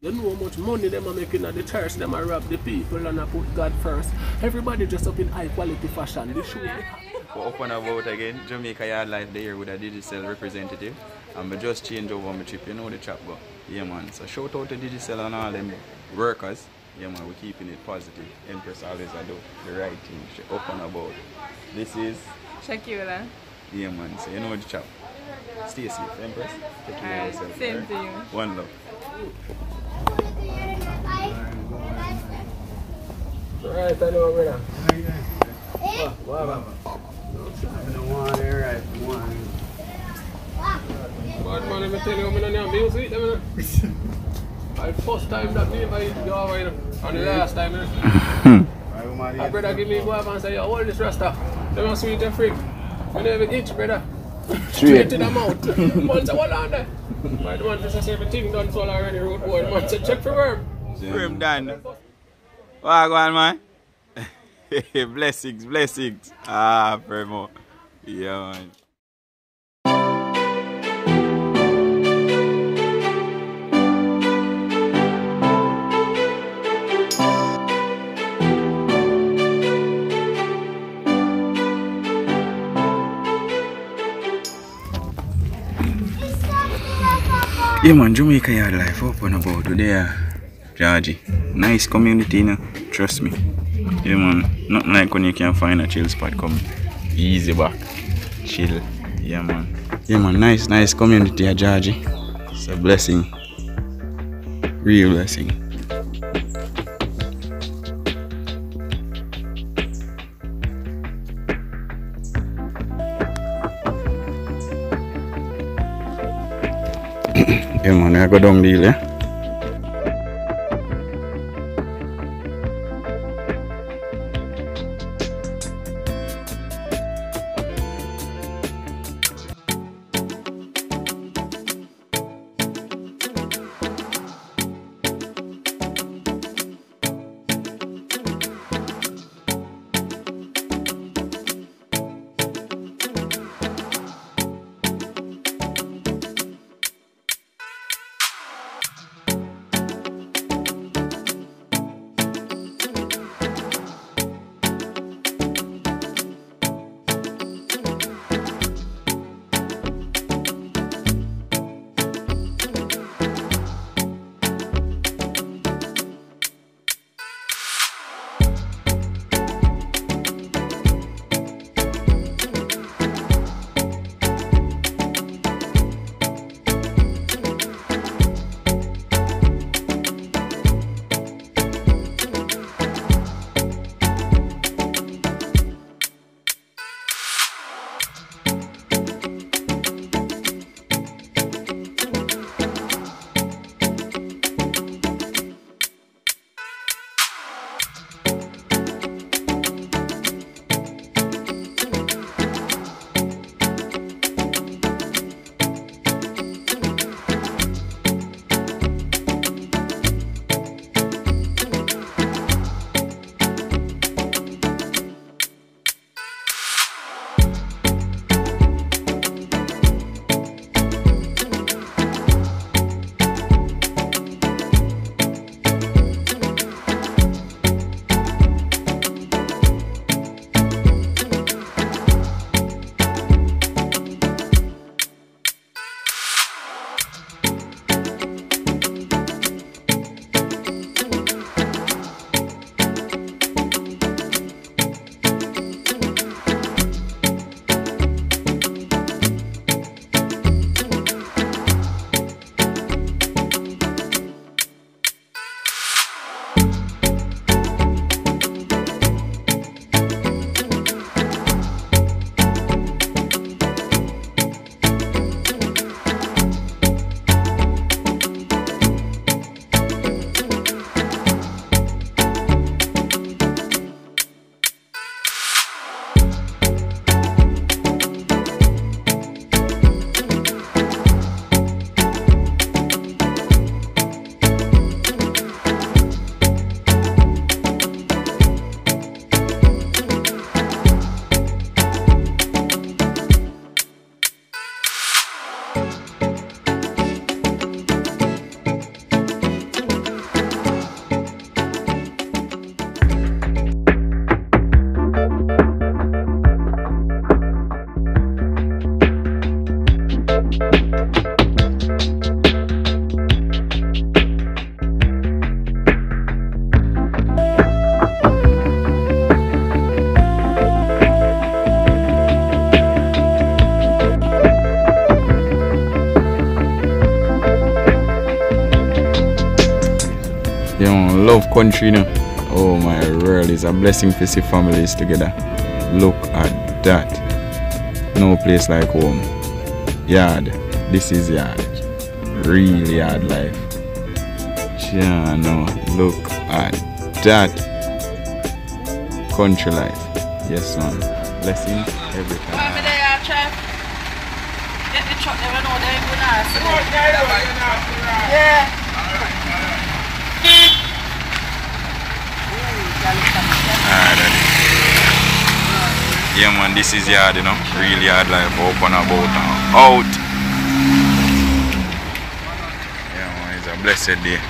You know how much money them are making at the church, them are rob the people and I put God first. Everybody dressed up in high quality fashion. This shoes We're up and about again, Jamaica Yard Life there with a Digicel representative. And we just changed over my trip, you know the chap go. Yeah man, so shout out to Digicel and all them workers. Yeah man, we're keeping it positive. Empress always do the right thing, she up and about. This is Shakira. yeah man, so you know the chap. Stay safe, Empress. Take care of yourself. Same to you. One love. Alright, I know brother. What? Bad man, let me tell you, I'm not going to eat them. The first time that me invite you over, and the last time. My brother give me a go up and say, yo, hold this rasta. They want sweet and freak. I never itch, brother. Straight to the mouth. Man say, hold on there. My man just say everything done so already, road boy. Man say, check for verb. Room done. What go on, man? Blessings. Ah, Primo. Yeah, man. Yeah man, Jamaica Yard Life up and about today, Georgie. Nice community, you know? Trust me. Yeah man, nothing like when you can find a chill spot, come easy back, chill. Yeah man. Yeah man, nice community, Georgie. It's a blessing. Real blessing. Yeah man, I go down deal, yeah? You know, love country, you know. Oh my world, it's a blessing to see families together. Look at that. No place like home. Yard. This is yard. Real yard life. Yeah, no. Look at that. Country life. Yes, man. Blessings every time. Get the truck there, know they good ass. Yeah. Yeah, man, this is yard, you know. Real yard life. Up and about now. Out. Yeah, man, it's a blessed day.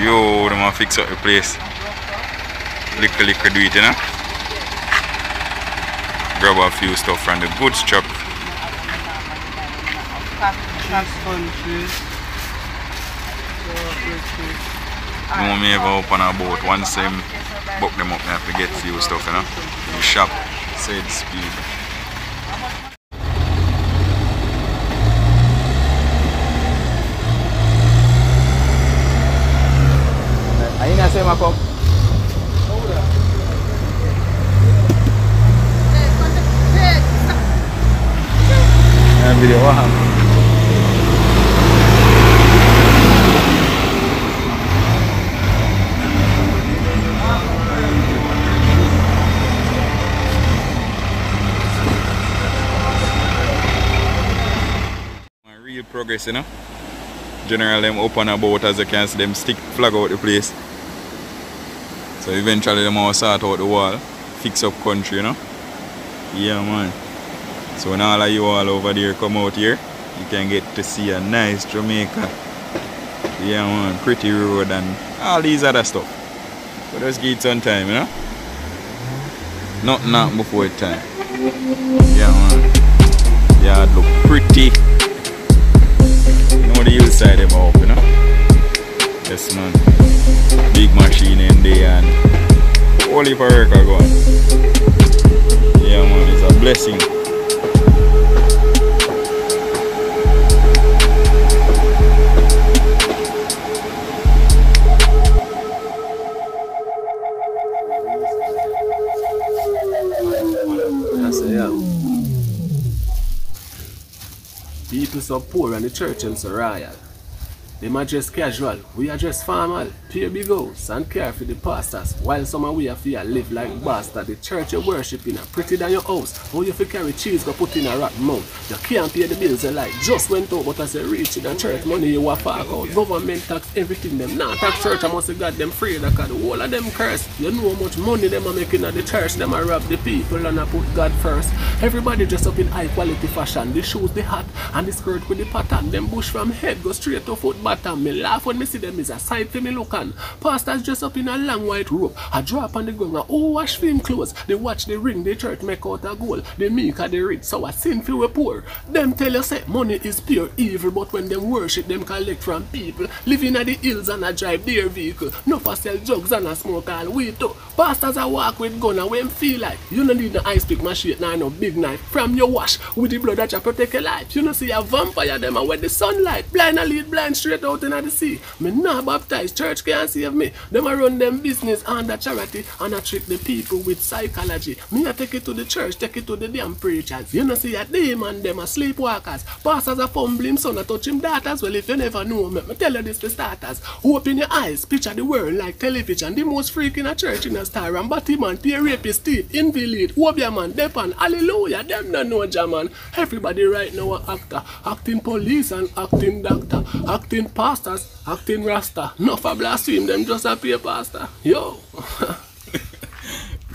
Yo, them gonna fix up the place. Lick do it, you know. Grab a few stuff from the goods truck. No me ever open a boat. Once them book them up, I have to get few stuff, you know. The shop said speed. Are you not saying my cup? Video, what happened? Real progress, you know. General them up and about as you can see them stick flag out the place. So eventually them all sort out the wall, fix up country, you know. Yeah, man. So when all of you all over there come out here, you can get to see a nice Jamaica. Yeah, man, pretty road and all these other stuff. But just give it some time, you know. Not before time. Yeah, man. Yeah, it look pretty. You know the hillside them up, you know. Yes, man. Big machine in there and all the work are going. Yeah, man, it's a blessing. People so poor and the church them so royal. Them are dress casual, we are dress formal. Pay big house and care for the pastors. While some of we are fear live like bastard. The church you worship in a pretty than your house. How you fi carry cheese go put in a rat mouth. You can't pay the bills you like just went out, but as you reach in a church money you a fork out. Government tax everything them. Not tax church I must have got them free because the whole of them curse. You know how much money them are making at the church. Them are rob the people and I put God first. Everybody dress up in high quality fashion. The shoes, the hat and the skirt with the pattern. Them bush from head go straight to foot bottom. Me laugh when me see them is a sight for me look on. Pastors dress up in a long white robe. I drop on the ground and oh wash film clothes. They watch the ring, the church make out a goal. They meek and they rich, so I sin for we poor. Them tell you say money is pure evil, but when them worship them collect from people. Living at the hills and I drive their vehicle. No for sell drugs and I smoke all weed too. Pastors I walk with gun and when feel like you don't need no ice pick machine nor no big knife. From your wash with the blood that you protect your life. You don't see a vampire them and when the sunlight blind and lead blind straight out in the sea. Me not baptized, church can't save me. Them a run them business under charity and I trick the people with psychology. Me a take it to the church, take it to the damn preachers. You know see a demon them a sleepwalkers. Pastors a fumbling son a touch him daughters. Well if you never know me tell you this for starters. Open your eyes, picture the world like television. The most freak in a church in a star and Batman, pay rapist, teeth, invalid, Wobia man, Depan, hallelujah, them don't know German. Everybody right now a actor, acting police and acting doctor, acting pastors, acting rasta. No for blaspheme, them just a pay pastor. Yo.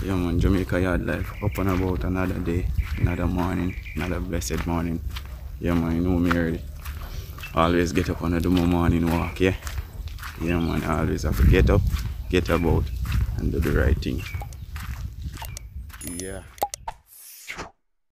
Yeah man, Jamaica yard life. Up and about another day, another morning, another blessed morning. Yeah man, you know me already. Always get up and do my morning walk, yeah? Yeah man, I always have to get up, get about and do the right thing. Yeah.